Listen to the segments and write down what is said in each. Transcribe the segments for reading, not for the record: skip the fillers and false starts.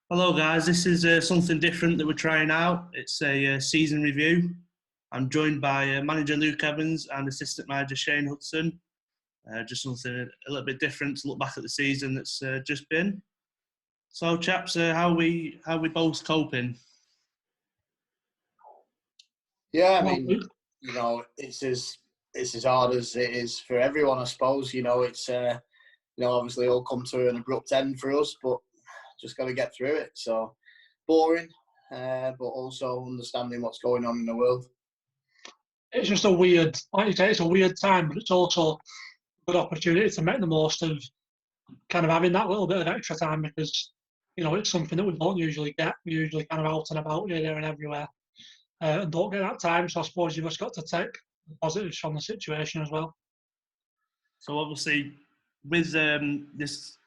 Hello, guys. This is something different that we're trying out. It's a season review. I'm joined by manager Luke Evans and assistant manager Shane Hudson. Just something a little bit different to look back at the season that's just been. So, chaps, how we both coping? Yeah, I Well, mean, it's as hard as it is for everyone, I suppose. It's obviously all come to an abrupt end for us, but just got to get through it. So boring, but also understanding what's going on in the world. it's just a weird, like you say, it's a weird time, but it's also a good opportunity to make the most of kind of having that little bit of extra time because, it's something that we don't usually get. We're usually kind of out and about here, there and everywhere and don't get that time. So I suppose you've just got to take the positives from the situation as well. So, obviously, with this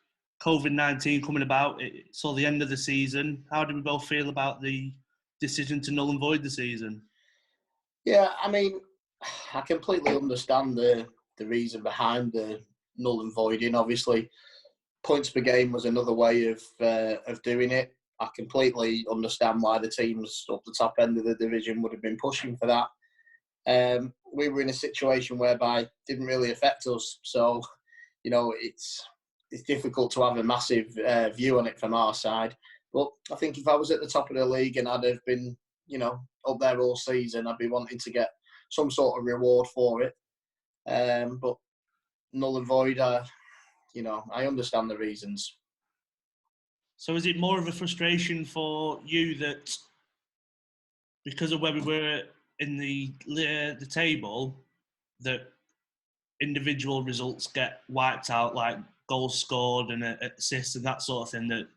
COVID-19 coming about, it's all the end of the season. How do we both feel about the decision to null and void the season? Yeah, I mean, I completely understand the reason behind the null and voiding. Obviously, points per game was another way of doing it. I completely understand why the teams up the top end of the division would have been pushing for that. We were in a situation whereby it didn't really affect us, so it's difficult to have a massive view on it from our side. But I think if I was at the top of the league and I'd have been up there all season, I'd be wanting to get some sort of reward for it. But null and void, I understand the reasons. So is it more of a frustration for you that because of where we were in the table, that individual results get wiped out, like goals scored and assists and that sort of thing, that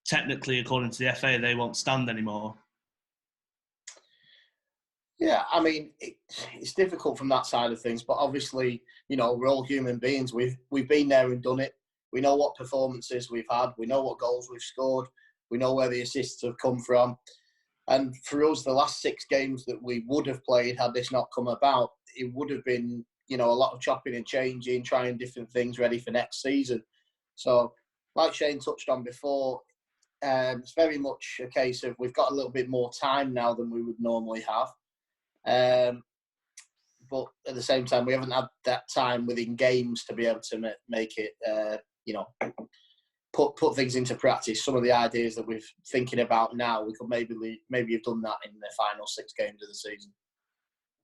technically, according to the FA, they won't stand anymore? Yeah, I mean, it's difficult from that side of things, but obviously, we're all human beings. We've been there and done it. We know what performances we've had. We know what goals we've scored. We know where the assists have come from. And for us, the last 6 games that we would have played had this not come about, it would have been, a lot of chopping and changing, trying different things ready for next season. So, like Shane touched on before, it's very much a case of we've got a little bit more time now than we would normally have. But at the same time, we haven't had that time within games to be able to make it, put things into practice. Some of the ideas that we're thinking about now, we could maybe have done that in the final 6 games of the season.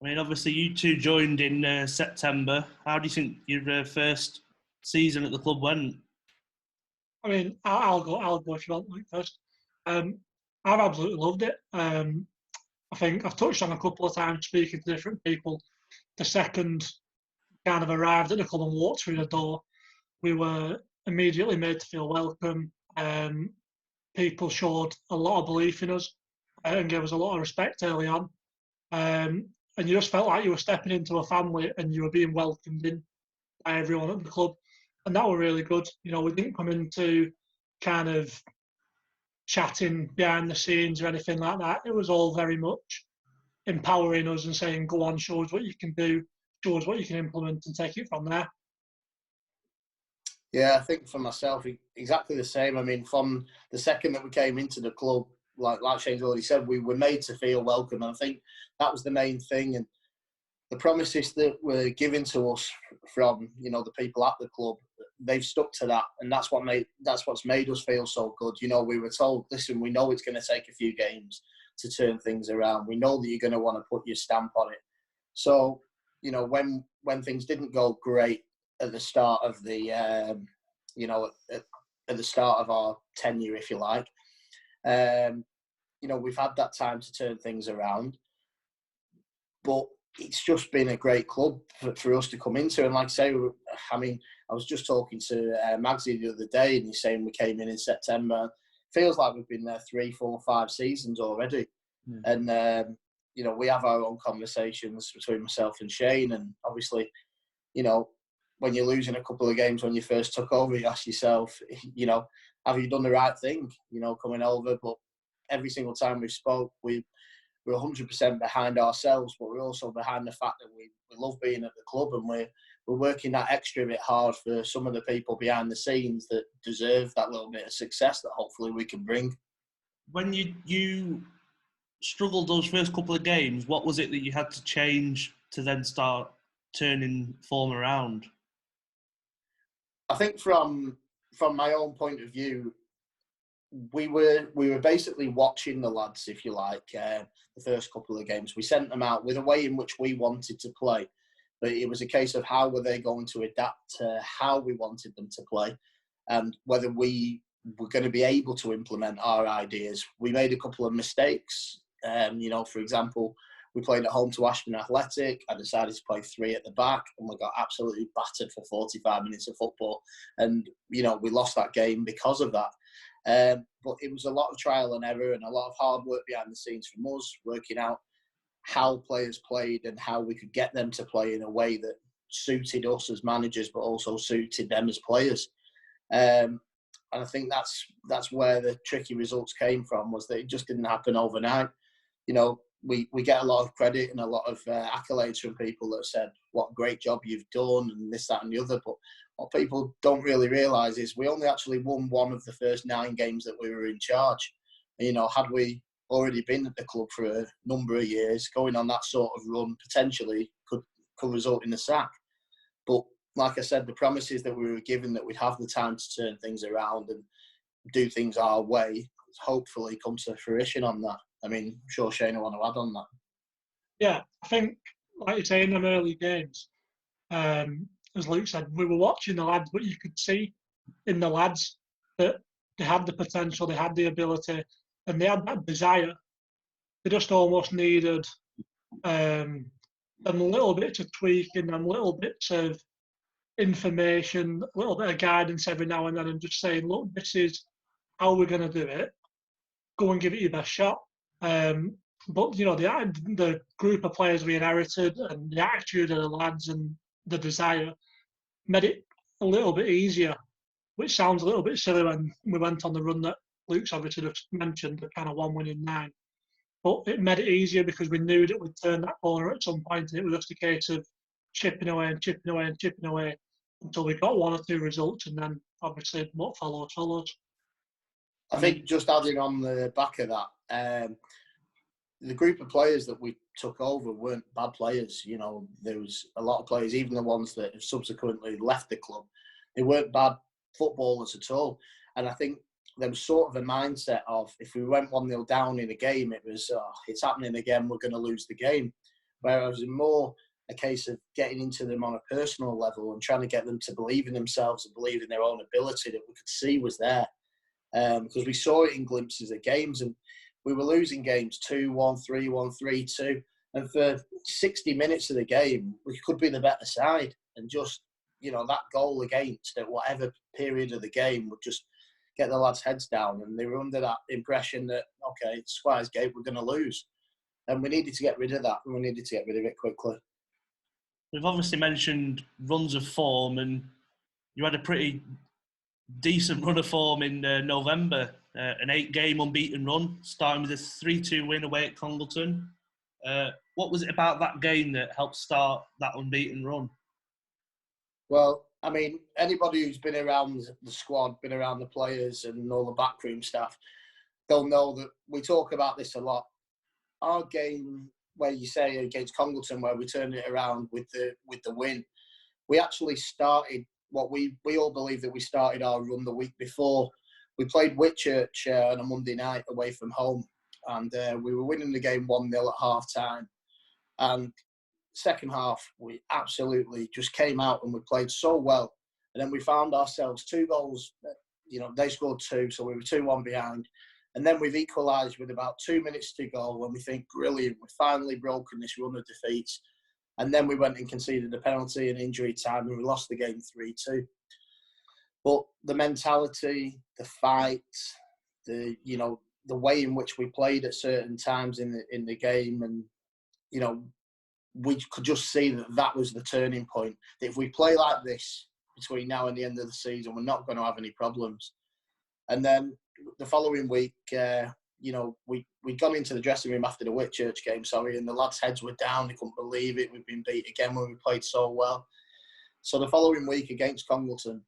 I mean, obviously, you two joined in September. How do you think your first season at the club went? I mean, I'll go if you want, Mike, first. I've absolutely loved it. I think I've touched on a couple of times speaking to different people. The second kind of arrived at the club and walked through the door, we were immediately made to feel welcome. People showed a lot of belief in us and gave us a lot of respect early on. And you just felt like you were stepping into a family and you were being welcomed in by everyone at the club. And that was really good. We didn't come into kind of chatting behind the scenes or anything like that. It was all very much empowering us and saying, go on, show us what you can do, show us what you can implement and take it from there. Yeah, I think for myself, exactly the same. I mean, from the second that we came into the club, like Shane's already said, we were made to feel welcome. And I think that was the main thing. And the promises that were given to us from, the people at the club, they've stuck to that. And that's what's made us feel so good. We were told, listen, we know it's going to take a few games to turn things around. We know that you're going to want to put your stamp on it. So, when things didn't go great at the start of the, at the start of our tenure, if you like, we've had that time to turn things around. But it's just been a great club for us to come into. And like I say, I mean, I was just talking to Magsy the other day and he's saying we came in September. Feels like we've been there 3, 4, 5 seasons already. And, we have our own conversations between myself and Shane. And obviously, when you're losing a couple of games when you first took over, you ask yourself, have you done the right thing, coming over? But every single time we've spoke, we're 100% behind ourselves, but we're also behind the fact that we love being at the club and we're working that extra bit hard for some of the people behind the scenes that deserve that little bit of success that hopefully we can bring. when you struggled those first couple of games, what was it that you had to change to then start turning form around? I think from my own point of view, we were basically watching the lads, if you like, the first couple of games. We sent them out with a way in which we wanted to play, but it was a case of how were they going to adapt to how we wanted them to play, and whether we were going to be able to implement our ideas. We made a couple of mistakes. For example, we played at home to Ashton Athletic. I decided to play 3 at the back, and we got absolutely battered for 45 minutes of football. And, we lost that game because of that. But it was a lot of trial and error and a lot of hard work behind the scenes from us, working out how players played and how we could get them to play in a way that suited us as managers, but also suited them as players. And I think that's where the tricky results came from, was that it just didn't happen overnight. We get a lot of credit and a lot of accolades from people that said, what a great job you've done, and this, that and the other. But what people don't really realise is we only actually won one of the first 9 games that we were in charge. Had we already been at the club for a number of years, going on that sort of run potentially could result in a sack. But like I said, the promises that we were given that we'd have the time to turn things around and do things our way hopefully come to fruition on that. I mean, I'm sure Shane will want to add on that. Yeah, I think, like you say, in them early games, as Luke said, we were watching the lads, but you could see in the lads that they had the potential, they had the ability, and they had that desire. They just almost needed them little bits of tweaking, them little bits of information, a little bit of guidance every now and then, and just saying, look, this is how we're going to do it. Go and give it your best shot. But the group of players we inherited and the attitude of the lads and the desire made it a little bit easier, which sounds a little bit silly when we went on the run that Luke's obviously just mentioned, the kind of 1 win in 9. But it made it easier because we knew that we'd turn that corner at some point, and it was just a case of chipping away and chipping away and chipping away until we got 1 or 2 results, and then obviously what follows. I think just adding on the back of that, the group of players that we took over weren't bad players. There was a lot of players, even the ones that have subsequently left the club, they weren't bad footballers at all. And I think there was sort of a mindset of, if we went 1-0 down in a game, it was, it's happening again, we're going to lose the game. Whereas it was more a case of getting into them on a personal level and trying to get them to believe in themselves and believe in their own ability that we could see was there. Because we saw it in glimpses of games, and we were losing games 2-1, 3-1, 3-2. And for 60 minutes of the game, we could be the better side. And just, that goal against at whatever period of the game would just get the lads' heads down. And they were under that impression that, okay, it's Squire's Gate, we're going to lose. And we needed to get rid of that, and we needed to get rid of it quickly. We've obviously mentioned runs of form, and you had a pretty decent run of form in November, an 8-game unbeaten run, starting with a 3-2 win away at Congleton. What was it about that game that helped start that unbeaten run? Well, I mean, anybody who's been around the squad, been around the players and all the backroom staff, they'll know that we talk about this a lot. Our game, where you say against Congleton, where we turned it around with the win, we actually started what we all believe that we started our run the week before. We played Whitchurch on a Monday night away from home, and we were winning the game 1-0 at half-time. And second half, we absolutely just came out and we played so well. And then we found ourselves 2 goals. They scored 2, so we were 2-1 behind. And then we've equalised with about 2 minutes to go when we think, brilliant, we've finally broken this run of defeats. And then we went and conceded a penalty in injury time, and we lost the game 3-2. But the mentality, the fight, the way in which we played at certain times in the game, and we could just see that was the turning point. That if we play like this between now and the end of the season, we're not going to have any problems. And then the following week, we'd gone into the dressing room after the Whitchurch game, and the lads' heads were down. They couldn't believe it. We'd been beat again when we played so well. So the following week against Congleton,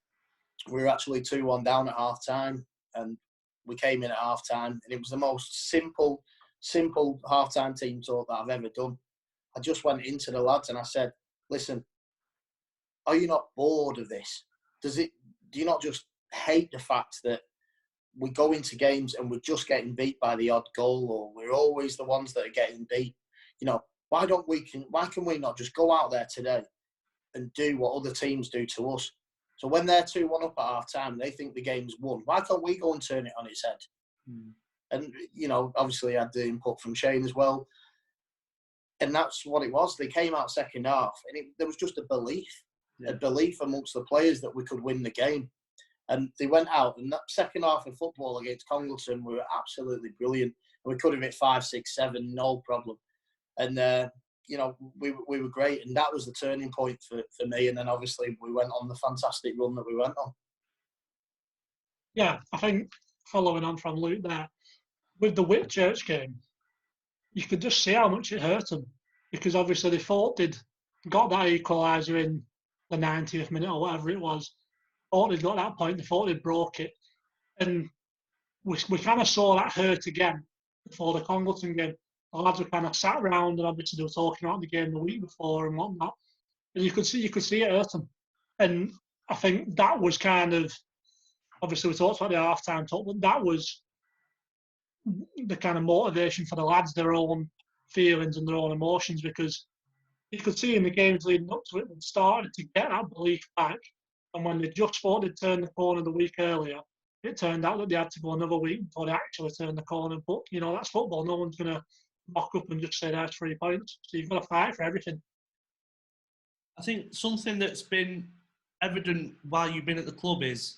we were actually 2-1 down at half-time, and we came in at half-time, and it was the most simple half-time team talk that I've ever done. I just went into the lads and I said, listen, are you not bored of this? Do you not just hate the fact that we go into games and we're just getting beat by the odd goal, or we're always the ones that are getting beat? You know, why can we not just go out there today and do what other teams do to us? So when they're 2-1 up at half-time, they think the game's won. Why can't we go and turn it on its head? And, you know, obviously I had the input from Shane as well. And that's what it was. They came out second half, and there was just a belief amongst the players that we could win the game. And they went out, and that second half of football against Congleton were absolutely brilliant. And we could have hit 5, 6, 7, no problem. And, you know, we were great. And that was the turning point for me. And then obviously we went on the fantastic run that we went on. Yeah, I think following on from Luke there, with the Whitchurch game, you could just see how much it hurt them, because obviously they thought they'd got that equaliser in the 90th minute or whatever it was. Thought they'd got that point, they thought they'd broke it. And we kind of saw that hurt again before the Congleton game. The lads were kind of sat around, and obviously they were talking about the game the week before and whatnot. And you could see it hurt them. And I think that was kind of, obviously we talked about the half-time talk, but that was the kind of motivation for the lads, their own feelings and their own emotions, because you could see in the games leading up to it, they started to get that belief back. And when they just thought they'd turned the corner the week earlier, it turned out that they had to go another week before they actually turned the corner. But, you know, that's football. No one's going to mock up and just say there's 3 points. So you've got to fight for everything. I think something that's been evident while you've been at the club is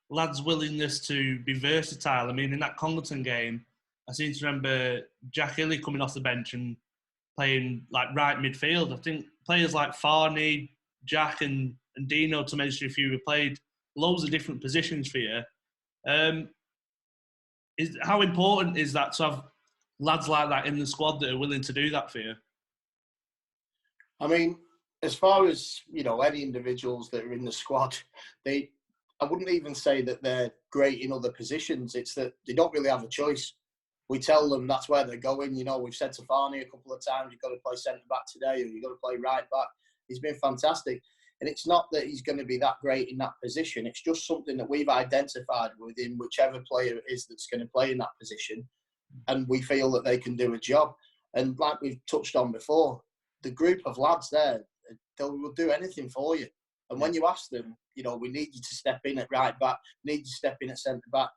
lads' willingness to be versatile. I mean, in that Congleton game, I seem to remember Jack Illy coming off the bench and playing like right midfield. I think players like Farney, Jack and Dino, to mention a few, have played loads of different positions for you. How important is that to have lads like that in the squad that are willing to do that for you? I mean, as far as, you know, any individuals that are in the squad, I wouldn't even say that they're great in other positions. It's that they don't really have a choice. We tell them that's where they're going. You know, we've said to Farney a couple of times, you've got to play centre-back today, or you've got to play right-back. He's been fantastic. And it's not that he's going to be that great in that position. It's just something that we've identified within whichever player it is that's going to play in that position. And we feel that they can do a job. And like we've touched on before, the group of lads there, they will do anything for you. And when you ask them, you know, we need you to step in at right back, need you to step in at centre back,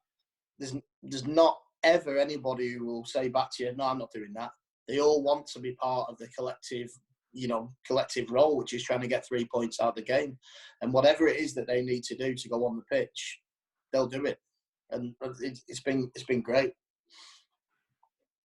there's not ever anybody who will say back to you, no, I'm not doing that. They all want to be part of the collective role, which is trying to get 3 points out of the game. And whatever it is that they need to do to go on the pitch, they'll do it. And it's been great.